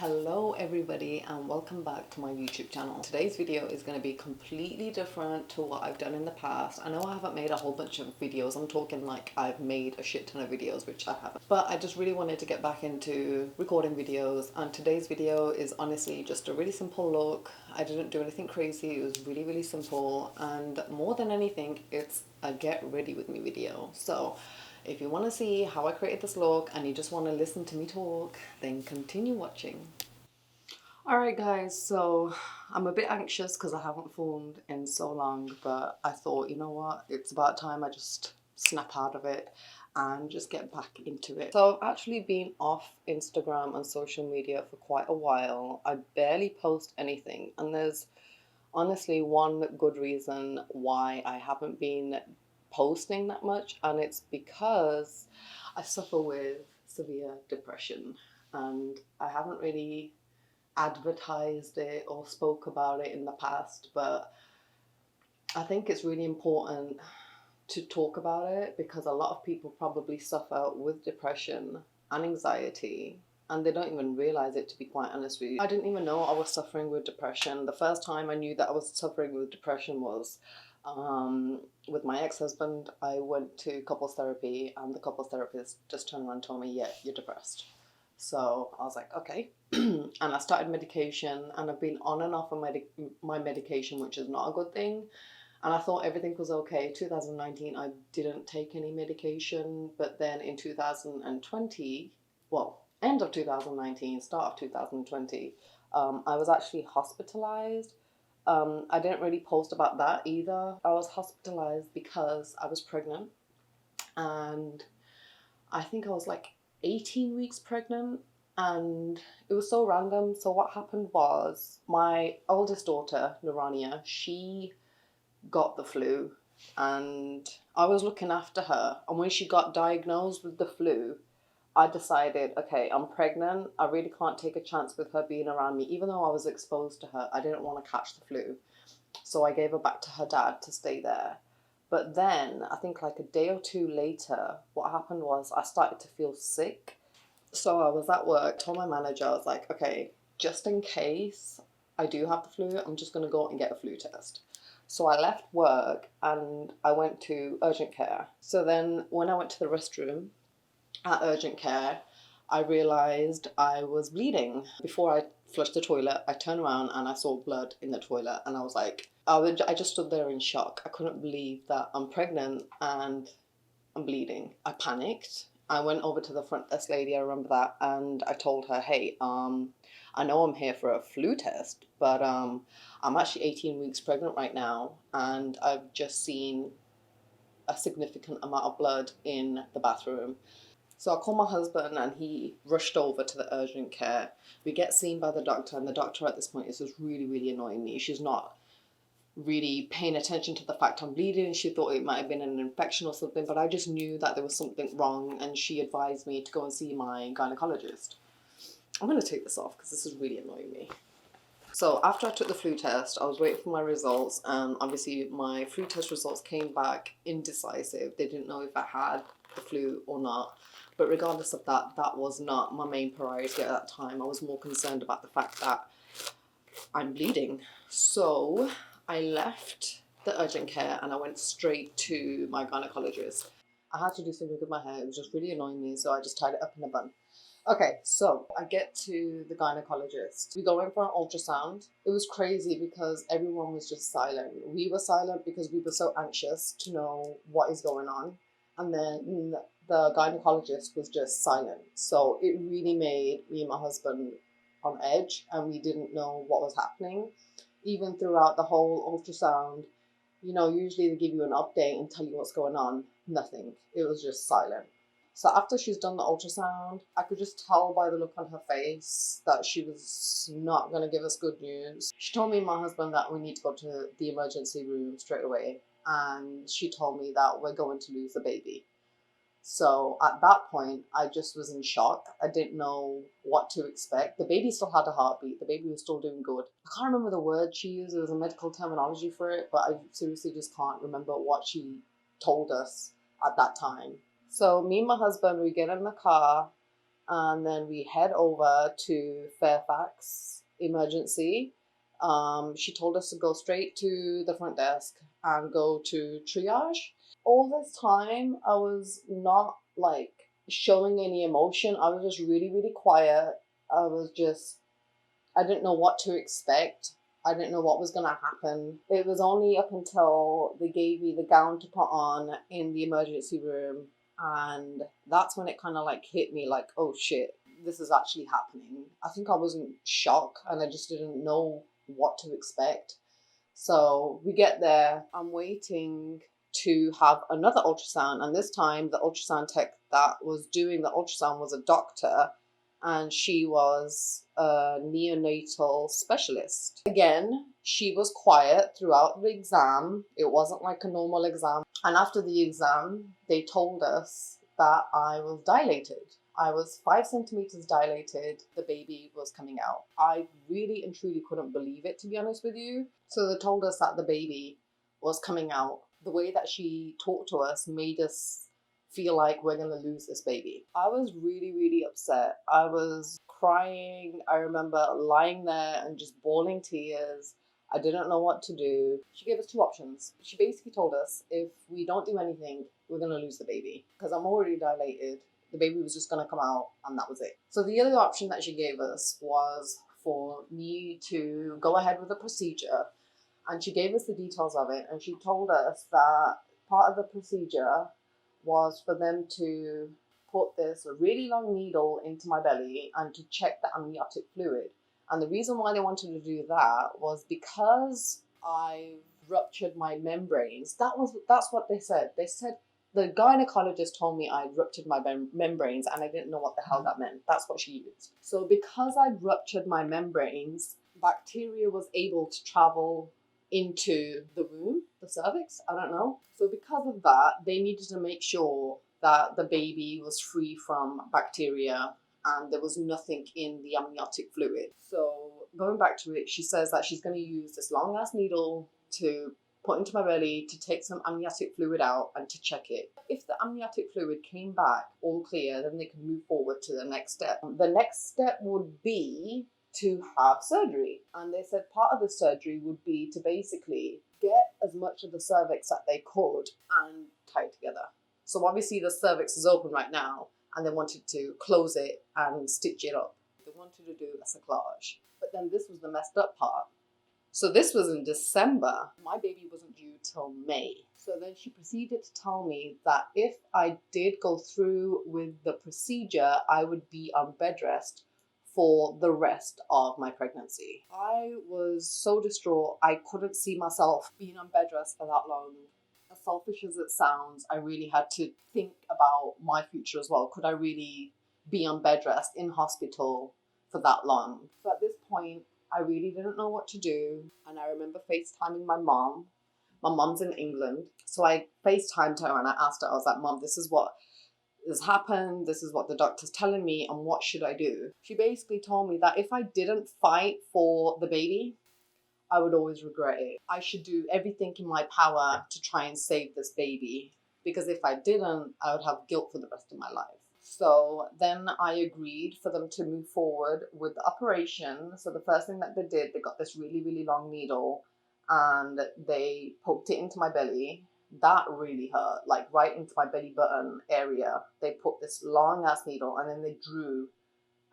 Hello everybody and welcome back to my YouTube channel. Today's video is going to be completely different to what I've done in the past. I know I haven't made a whole bunch of videos. I'm talking like I've made a shit ton of videos, which I haven't. But I just really wanted to get back into recording videos, and today's video is honestly just a really simple look. I didn't do anything crazy. It was really simple, and more than anything it's a get ready with me video. So if you want to see how I created this look and you just want to listen to me talk, then continue watching. Alright guys, so I'm a bit anxious because I haven't filmed in so long, but I thought, you know what, it's about time I just snap out of it and just get back into it. So I've actually been off Instagram and social media for quite a while. I barely post anything, and there's honestly one good reason why I haven't been posting that much, and it's because I suffer with severe depression, and I haven't really advertised it or spoke about it in the past, but I think it's really important to talk about it because a lot of people probably suffer with depression and anxiety and they don't even realize it, to be quite honest with you. I didn't even know I was suffering with depression. The first time I knew that I was suffering with depression was with my ex-husband. I went to couples therapy and the couples therapist just turned around and told me, yeah, you're depressed. So I was like, okay. And I started medication, and I've been on and off of my medication, which is not a good thing. And I thought everything was okay. 2019, I didn't take any medication. But then in 2020, well, end of 2019, start of 2020, I was actually hospitalized. I didn't really post about that either. I was hospitalized because I was pregnant. And I think I was like 18 weeks pregnant, and it was so random. So what happened was my oldest daughter, Narania, she got the flu, and I was looking after her, and when she got diagnosed with the flu, I decided, okay, I'm pregnant. I really can't take a chance with her being around me. Even though I was exposed to her, I didn't want to catch the flu. So I gave her back to her dad to stay there. But then, I think like a day or two later, what happened was I started to feel sick. So I was at work, told my manager, I was like, okay, just in case I do have the flu, I'm just going to go and get a flu test. So I left work and I went to urgent care. So then when I went to the restroom at urgent care, I realized I was bleeding. Before I flushed the toilet, I turned around and I saw blood in the toilet, and I was like, I just stood there in shock. I couldn't believe that I'm pregnant and I'm bleeding. I panicked. I went over to the front desk lady, I remember that, and I told her, hey, I know I'm here for a flu test, but I'm actually 18 weeks pregnant right now, and I've just seen a significant amount of blood in the bathroom. So I called my husband and he rushed over to the urgent care. We get seen by the doctor, and the doctor at this point is just really annoying me. She's not really paying attention to the fact I'm bleeding. She thought it might have been an infection or something, but I just knew that there was something wrong, and she advised me to go and see my gynecologist. I'm going to take this off because this is really annoying me. So after I took the flu test, I was waiting for my results, and obviously my flu test results came back indecisive. They didn't know if I had the flu or not. But regardless of that, that was not my main priority at that time. I was more concerned about the fact that I'm bleeding. So I left the urgent care and I went straight to my gynecologist. I had to do something with my hair. It was just really annoying me, so I just tied it up in a bun. Okay, so I get to the gynecologist. We go in for an ultrasound. It was crazy because everyone was just silent. We were silent because we were so anxious to know what is going on. And then the gynecologist was just silent. So it really made me and my husband on edge, and we didn't know what was happening. Even throughout the whole ultrasound, you know, usually they give you an update and tell you what's going on. Nothing. It was just silent. So after she's done the ultrasound, I could just tell by the look on her face that she was not going to give us good news. She told me and my husband that we need to go to the emergency room straight away. And she told me that we're going to lose the baby. So at that point, I just was in shock. I didn't know what to expect. The baby still had a heartbeat. The baby was still doing good. I can't remember the word she used. It was a medical terminology for it, but I seriously just can't remember what she told us at that time. So me and my husband, we get in the car And then we head over to Fairfax Emergency. She told us to go straight to the front desk and go to triage. All this time, I was not like showing any emotion. I was just really, really quiet. I didn't know what to expect. I didn't know what was going to happen. It was only up until they gave me the gown to put on in the emergency room, and that's when it kind of like hit me like, oh shit, this is actually happening. I think I was in shock and I just didn't know what to expect. So we get there. I'm waiting to have another ultrasound, and this time the ultrasound tech that was doing the ultrasound was a doctor, and she was a neonatal specialist. Again, she was quiet throughout the exam. It wasn't like a normal exam. And after the exam, they told us that I was dilated. I was 5 centimeters dilated. The baby was coming out. I really and truly couldn't believe it, to be honest with you. So they told us that the baby was coming out. The way that she talked to us made us feel like we're going to lose this baby. I was really, really upset. I was crying. I remember lying there and just bawling tears. I didn't know what to do. She gave us two options. She basically told us if we don't do anything, we're going to lose the baby because I'm already dilated. The baby was just going to come out and that was it. So the other option that she gave us was for me to go ahead with the procedure, and she gave us the details of it, and she told us that part of the procedure was for them to put this really long needle into my belly and to check the amniotic fluid. And the reason why they wanted to do that was because I ruptured my membranes. That's what they said. They said the gynecologist told me I'd ruptured my membranes and I didn't know what the hell that meant. That's what she used. So because I'd ruptured my membranes, bacteria was able to travel into the womb, the cervix, I don't know. So because of that, they needed to make sure that the baby was free from bacteria and there was nothing in the amniotic fluid. So going back to it, she says that she's going to use this long ass needle to put into my belly to take some amniotic fluid out and to check it. If the amniotic fluid came back all clear, then they could move forward to the next step. The next step would be to have surgery. And they said part of the surgery would be to basically get as much of the cervix that they could and tie it together. So obviously the cervix is open right now and they wanted to close it and stitch it up. They wanted to do a cerclage. But then this was the messed up part. So this was in December. My baby wasn't due till May. So then she proceeded to tell me that if I did go through with the procedure, I would be on bed rest for the rest of my pregnancy. I was so distraught. I couldn't see myself being on bed rest for that long. As selfish as it sounds, I really had to think about my future as well. Could I really be on bed rest in hospital for that long? So at this point, I really didn't know what to do. And I remember FaceTiming my mom. My mom's in England. So I FaceTimed her and I asked her, I was like, Mom, this is what has happened. This is what the doctor's telling me. And what should I do? She basically told me that if I didn't fight for the baby, I would always regret it. I should do everything in my power to try and save this baby. Because if I didn't, I would have guilt for the rest of my life. So then I agreed for them to move forward with the operation. So the first thing that they did, they got this really, really long needle and they poked it into my belly. That really hurt, like right into my belly button area. They put this long ass needle and then they drew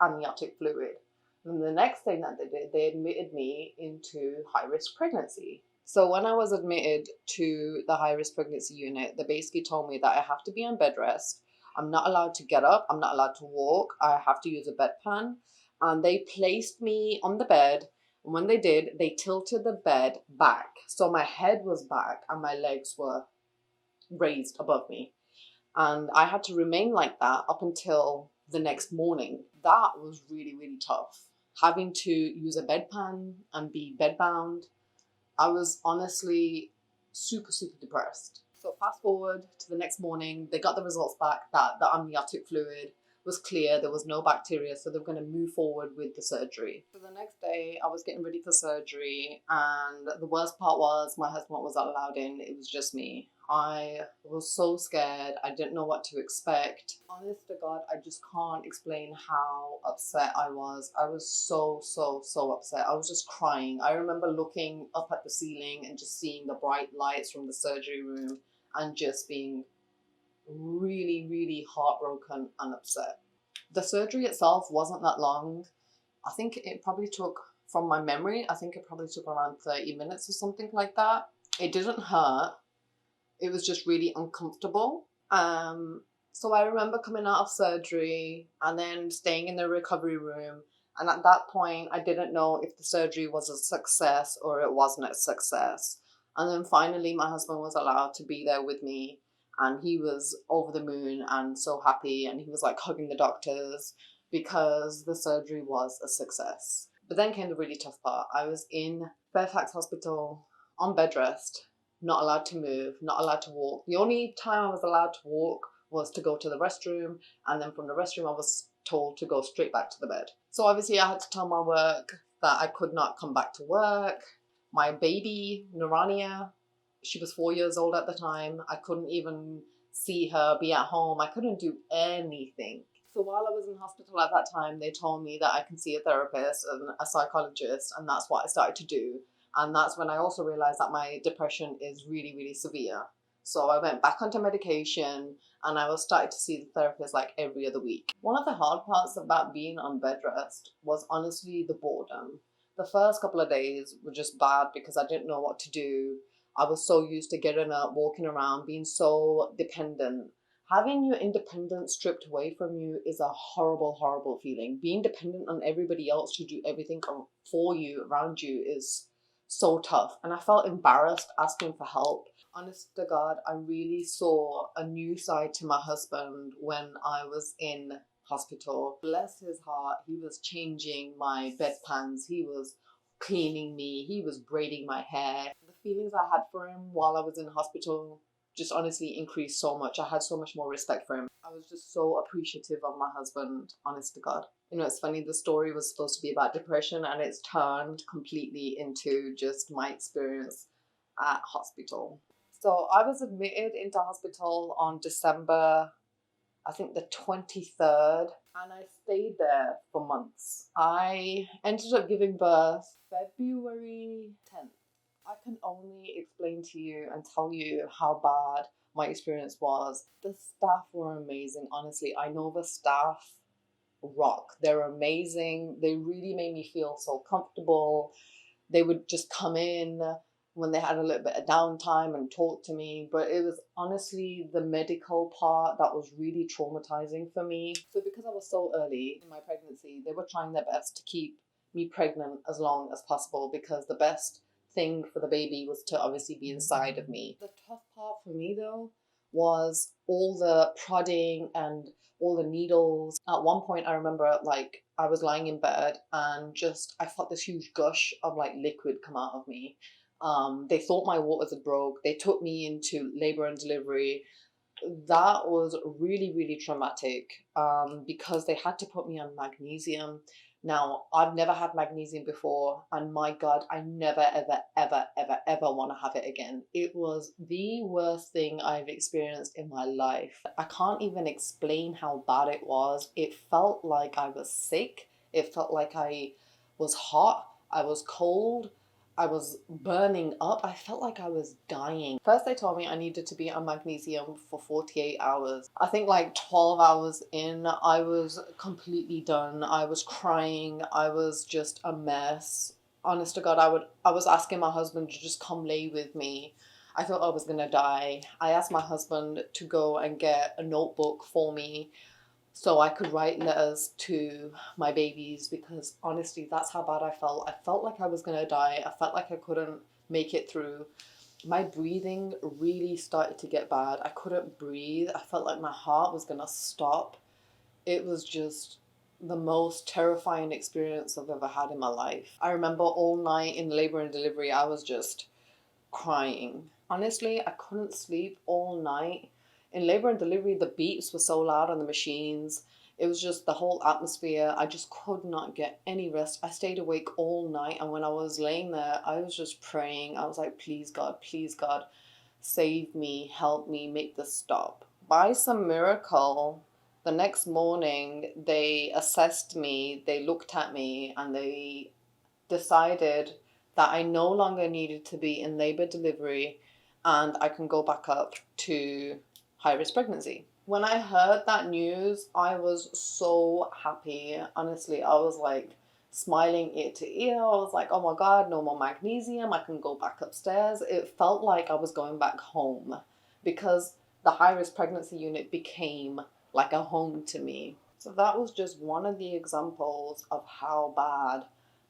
amniotic fluid. And the next thing that they did, they admitted me into high-risk pregnancy. So when I was admitted to the high-risk pregnancy unit, they basically told me that I have to be on bed rest. I'm not allowed to get up. I'm not allowed to walk. I have to use a bedpan. And they placed me on the bed. And when they did, they tilted the bed back. So my head was back and my legs were raised above me. And I had to remain like that up until the next morning. That was really, really tough. Having to use a bedpan and be bedbound. I was honestly super, super depressed. So fast forward to the next morning, they got the results back that the amniotic fluid was clear, there was no bacteria, so they were going to move forward with the surgery. So the next day, I was getting ready for surgery, and the worst part was my husband wasn't allowed in, it was just me. I was so scared. I didn't know what to expect. Honest to God, I just can't explain how upset I was. I was so upset. I was just crying. I remember looking up at the ceiling and just seeing the bright lights from the surgery room and just being really heartbroken and upset. The surgery itself wasn't that long. I think it probably took, from my memory, I think it probably took around 30 minutes or something like that. It didn't hurt. It was just really uncomfortable. So I remember coming out of surgery and then staying in the recovery room. And at that point, I didn't know if the surgery was a success or it wasn't a success. And then finally, my husband was allowed to be there with me. And he was over the moon and so happy. And he was like hugging the doctors because the surgery was a success. But then came the really tough part. I was in Fairfax Hospital on bed rest, not allowed to move, not allowed to walk. The only time I was allowed to walk was to go to the restroom, and then from the restroom I was told to go straight back to the bed. So obviously I had to tell my work that I could not come back to work. My baby, Narania, she was 4 years old at the time. I couldn't even see her, be at home. I couldn't do anything. So while I was in hospital at that time, they told me that I can see a therapist and a psychologist, and that's what I started to do. And that's when I also realized that my depression is really severe. So I went back onto medication and I was starting to see the therapist like every other week. One of the hard parts about being on bed rest was honestly the boredom. The first couple of days were just bad because I didn't know what to do. I was so used to getting up, walking around, being so dependent. Having your independence stripped away from you is a horrible feeling. Being dependent on everybody else to do everything for you, around you, is so tough. And I felt embarrassed asking for help. Honest to God, I really saw a new side to my husband when I was in hospital. Bless his heart, he was changing my bedpans, he was cleaning me, he was braiding my hair. The feelings I had for him while I was in hospital just honestly increased so much. I had so much more respect for him. I was just so appreciative of my husband, honest to God. You know, it's funny, the story was supposed to be about depression and it's turned completely into just my experience at hospital. So I was admitted into hospital on December, I think the 23rd, and I stayed there for months. I ended up giving birth February 10th. I can only explain to you and tell you how bad my experience was. The staff were amazing, honestly. I know the staff rock. They're amazing. They really made me feel so comfortable. They would just come in when they had a little bit of downtime and talk to me. But it was honestly the medical part that was really traumatizing for me. So because I was so early in my pregnancy, they were trying their best to keep me pregnant as long as possible because the best thing for the baby was to obviously be inside of me. The tough part for me though was all the prodding and all the needles. At one point I remember like I was lying in bed and just I felt this huge gush of like liquid come out of me. They thought my waters had broke. They took me into labor and delivery. That was really traumatic because they had to put me on magnesium. Now, I've never had magnesium before, and my God, I never, ever want to have it again. It was the worst thing I've experienced in my life. I can't even explain how bad it was. It felt like I was sick. It felt like I was hot. I was cold. I was burning up. I felt like I was dying. First, they told me I needed to be on magnesium for 48 hours. I think like 12 hours in, I was completely done. I was crying. I was just a mess. Honest to God, I was asking my husband to just come lay with me. I thought I was gonna die. I asked my husband to go and get a notebook for me so I could write letters to my babies because honestly, that's how bad I felt. I felt like I was gonna die. I felt like I couldn't make it through. My breathing really started to get bad. I couldn't breathe. I felt like my heart was gonna stop. It was just the most terrifying experience I've ever had in my life. I remember all night in labor and delivery, I was just crying. Honestly, I couldn't sleep all night. In labor and delivery, the beeps were so loud on the machines. It was just the whole atmosphere. I just could not get any rest. I stayed awake all night, and when I was laying there, I was just praying. I was like, please God, save me, help me, make this stop. By some miracle, the next morning they assessed me, they looked at me, and they decided that I no longer needed to be in labor delivery and I can go back up to high risk pregnancy. When I heard that news, I was so happy. Honestly, I was like smiling ear to ear. I was like, oh my God, no more magnesium. I can go back upstairs. It felt like I was going back home because the high risk pregnancy unit became like a home to me. So that was just one of the examples of how bad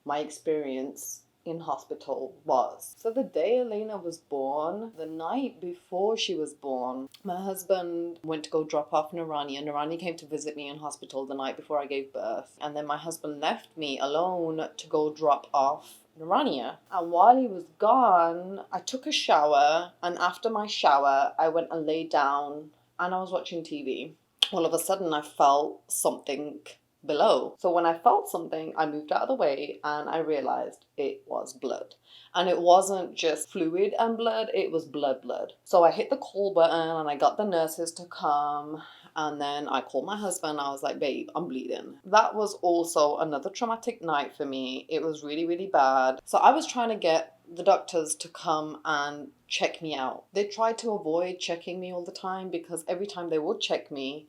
my experience in hospital was. So the day Elena was born, the night before she was born, my husband went to go drop off Narania. Narania came to visit me in hospital the night before I gave birth. And then my husband left me alone to go drop off Narania. And while he was gone, I took a shower. And after my shower, I went and laid down and I was watching TV. All of a sudden, I felt something below. So when I felt something, I moved out of the way and I realized it was blood. And it wasn't just fluid and blood, it was blood. So I hit the call button and I got the nurses to come. And then I called my husband. I was like, babe, I'm bleeding. That was also another traumatic night for me. It was really, really bad. So I was trying to get the doctors to come and check me out. They tried to avoid checking me all the time because every time they would check me,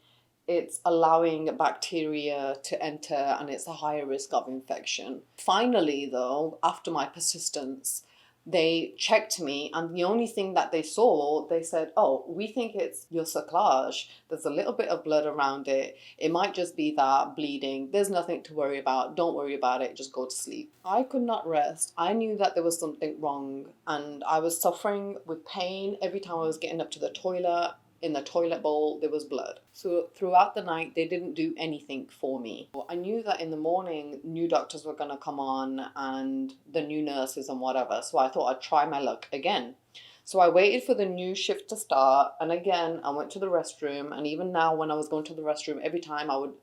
it's allowing bacteria to enter and it's a higher risk of infection. Finally, though, after my persistence, they checked me and the only thing that they saw, they said, oh, we think it's your cerclage. There's a little bit of blood around it. It might just be that bleeding. There's nothing to worry about. Don't worry about it. Just go to sleep. I could not rest. I knew that there was something wrong and I was suffering with pain every time I was getting up to the toilet. In the toilet bowl, there was blood. So throughout the night, they didn't do anything for me. I knew that in the morning, new doctors were going to come on and the new nurses and whatever. So I thought I'd try my luck again. So I waited for the new shift to start. And again, I went to the restroom. And even now, when I was going to the restroom, every time I would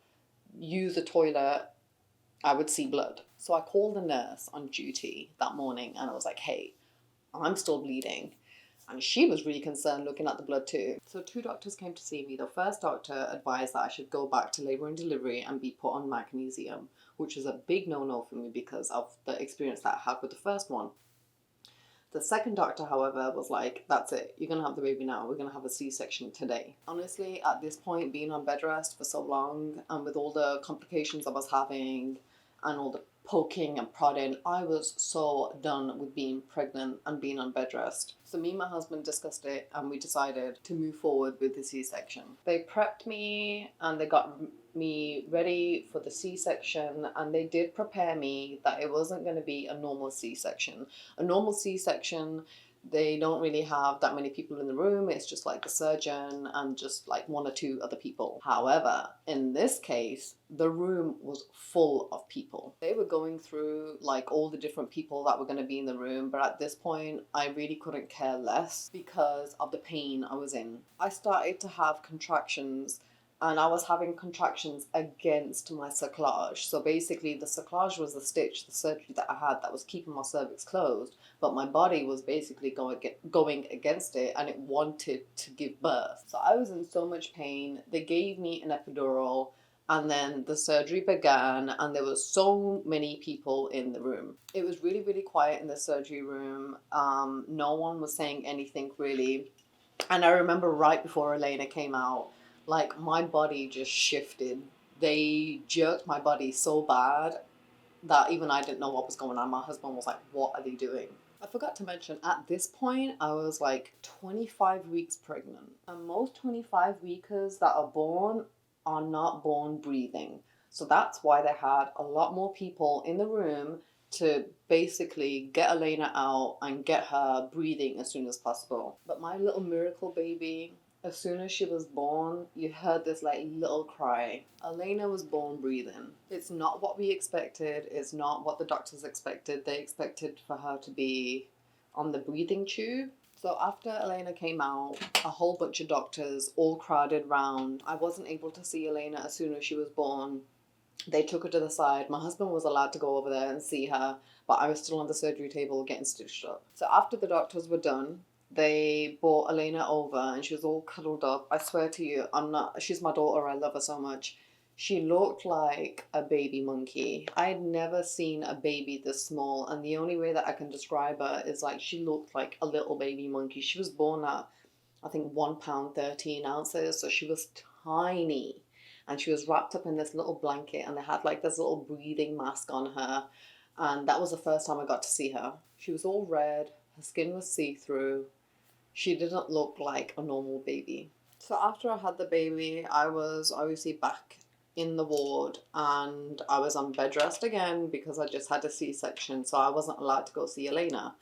use the toilet, I would see blood. So I called the nurse on duty that morning and I was like, hey, I'm still bleeding. And she was really concerned looking at the blood too. So 2 doctors came to see me. The first doctor advised that I should go back to labour and delivery and be put on magnesium, which is a big no-no for me because of the experience that I had with the first one. The second doctor, however, was like, that's it. You're going to have the baby now. We're going to have a C-section today. Honestly, at this point, being on bed rest for so long and with all the complications I was having and all the poking and prodding, I was so done with being pregnant and being on bed rest. So me and my husband discussed it and we decided to move forward with the C-section. They prepped me and they got me ready for the C-section and they did prepare me that it wasn't going to be a normal C-section. A normal C-section, they don't really have that many people in the room. It's just like the surgeon and just like 1 or 2 other people. However, in this case, the room was full of people. They were going through like all the different people that were going to be in the room, but at this point, I really couldn't care less because of the pain I was in. I started to have contractions and I was having contractions against my cerclage. So basically the cerclage was the stitch, the surgery that I had that was keeping my cervix closed, but my body was basically going against it and it wanted to give birth. So I was in so much pain. They gave me an epidural and then the surgery began and there were so many people in the room. It was really, really quiet in the surgery room. No one was saying anything really. And I remember right before Elena came out, like my body just shifted. They jerked my body so bad that even I didn't know what was going on. My husband was like, what are they doing? I forgot to mention, at this point, I was like 25 weeks pregnant. And most 25 weekers that are born are not born breathing. So that's why they had a lot more people in the room to basically get Elena out and get her breathing as soon as possible. But my little miracle baby, as soon as she was born, you heard this like little cry. Elena was born breathing. It's not what we expected. It's not what the doctors expected. They expected for her to be on the breathing tube. So after Elena came out, a whole bunch of doctors all crowded round. I wasn't able to see Elena as soon as she was born. They took her to the side. My husband was allowed to go over there and see her, but I was still on the surgery table getting stitched up. So after the doctors were done, they brought Elena over and she was all cuddled up. I swear to you, she's my daughter, I love her so much. She looked like a baby monkey. I had never seen a baby this small, and the only way that I can describe her is like she looked like a little baby monkey. She was born at, I think, 1 pound 13 ounces, so she was tiny. And she was wrapped up in this little blanket, and they had like this little breathing mask on her. And that was the first time I got to see her. She was all red, her skin was see through. She didn't look like a normal baby. So after I had the baby, I was obviously back in the ward and I was on bed rest again because I just had a C-section, so I wasn't allowed to go see Elena.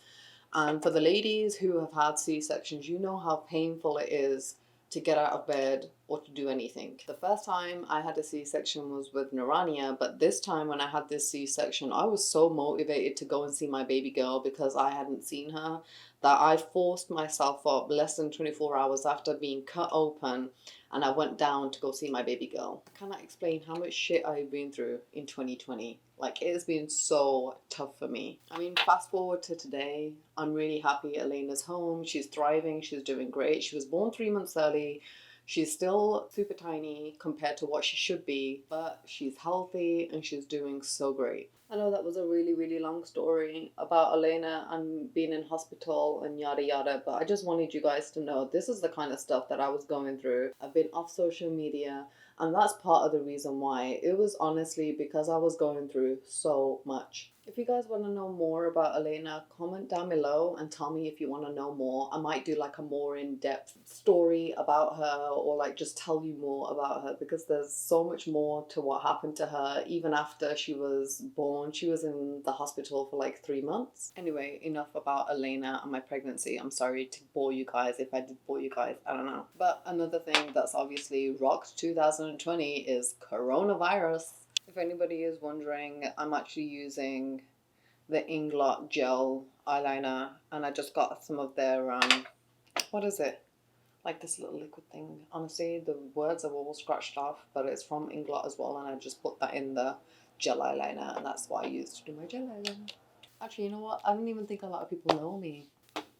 And for the ladies who have had C-sections, you know how painful it is to get out of bed or to do anything. The first time I had a C-section was with Narania, but this time when I had this C-section, I was so motivated to go and see my baby girl because I hadn't seen her that I forced myself up less than 24 hours after being cut open, and I went down to go see my baby girl. I cannot explain how much shit I've been through in 2020. Like, it has been so tough for me. I mean, fast forward to today, I'm really happy Elena's home. She's thriving, she's doing great. She was born 3 months early. She's still super tiny compared to what she should be, but she's healthy and she's doing so great. I know that was a really, really long story about Elena and being in hospital and yada yada, but I just wanted you guys to know this is the kind of stuff that I was going through. I've been off social media, and that's part of the reason why. It was honestly because I was going through so much. If you guys want to know more about Elena, comment down below and tell me if you want to know more. I might do like a more in-depth story about her, or like just tell you more about her, because there's so much more to what happened to her. Even after she was born, she was in the hospital for like 3 months. Anyway, enough about Elena and my pregnancy. I'm sorry to bore you guys. If I did bore you guys, I don't know. But another thing that's obviously rocked 2020 is coronavirus. If anybody is wondering, I'm actually using the Inglot gel eyeliner, and I just got some of their, what is it? Like this little liquid thing. Honestly, the words are all scratched off, but it's from Inglot as well, and I just put that in the gel eyeliner, and that's what I use to do my gel eyeliner. Actually, you know what? I don't even think a lot of people know me.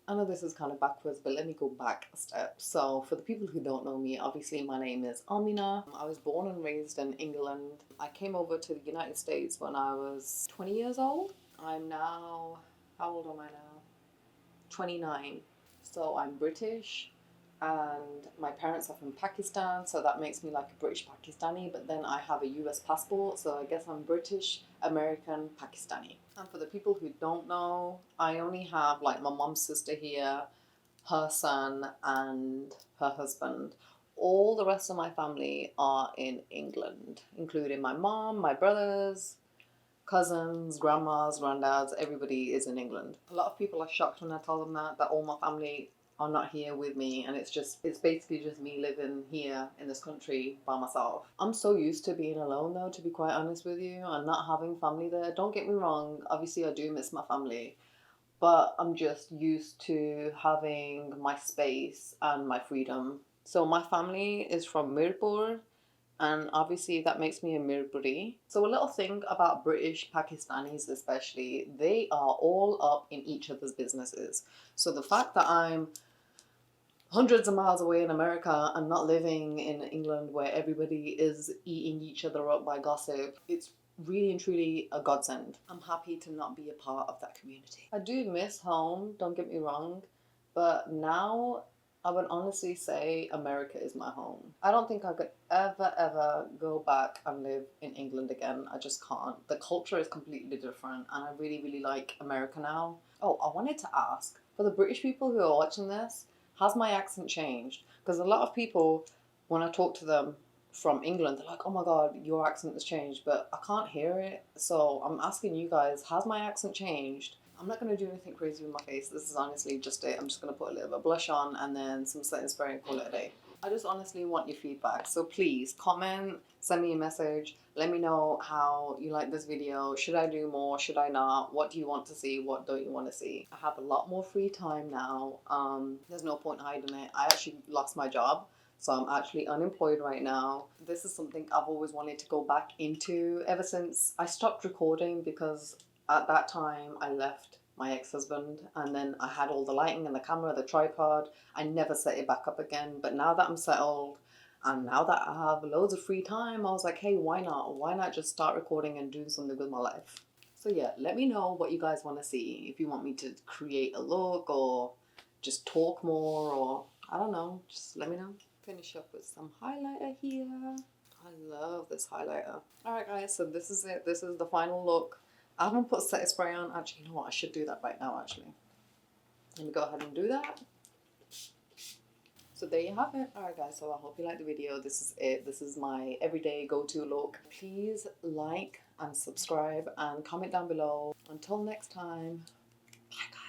I know this is kind of backwards, but let me go back a step. So for the people who don't know me, obviously my name is Aminah. I was born and raised in England. I came over to the United States when I was 20 years old. I'm now, how old am I now? 29. So I'm British, and my parents are from Pakistan, so that makes me like a British Pakistani, but then I have a US passport, so I guess I'm British, American, Pakistani. And for the people who don't know, I only have like my mom's sister here, her son, and her husband. All the rest of my family are in England, including my mom, my brothers, cousins, grandmas, granddads, everybody is in England. A lot of people are shocked when I tell them that all my family are not here with me, and it's basically just me living here in this country by myself. I'm so used to being alone though, to be quite honest with you, and not having family there. Don't get me wrong, obviously I do miss my family, but I'm just used to having my space and my freedom. So my family is from Mirpur, and obviously that makes me a Mirpuri. So a little thing about British Pakistanis especially, they are all up in each other's businesses. So the fact that I'm hundreds of miles away in America and not living in England where everybody is eating each other up by gossip, it's really and truly a godsend. I'm happy to not be a part of that community. I do miss home, don't get me wrong, but now I would honestly say America is my home. I don't think I could ever go back and live in England again. I just can't. The culture is completely different, and I really like America now. Oh, I wanted to ask, for the British people who are watching this, has my accent changed? Because a lot of people, when I talk to them from England, they're like, oh my god, your accent has changed, but I can't hear it. So I'm asking you guys, has my accent changed? I'm not going to do anything crazy with my face. This is honestly just it. I'm just going to put a little bit of blush on and then some setting spray and call it a day. I just honestly want your feedback. So please comment, send me a message. Let me know how you like this video. Should I do more? Should I not? What do you want to see? What don't you want to see? I have a lot more free time now. There's no point hiding it. I actually lost my job. So I'm actually unemployed right now. This is something I've always wanted to go back into ever since I stopped recording, because at that time I left my ex-husband, and then I had all the lighting and the camera, the tripod. I never set it back up again. But now that I'm settled and now that I have loads of free time, I was like, hey, why not? Why not just start recording and doing something with my life? So yeah, let me know what you guys want to see. If you want me to create a look or just talk more, or I don't know, just let me know. Finish up with some highlighter here. I love this highlighter. Alright guys, so this is it. This is the final look. I haven't put setting spray on. Actually, you know what? I should do that right now, actually. Let me go ahead and do that. So there you have it. Alright guys, so I hope you liked the video. This is it. This is my everyday go-to look. Please like and subscribe and comment down below. Until next time, bye guys.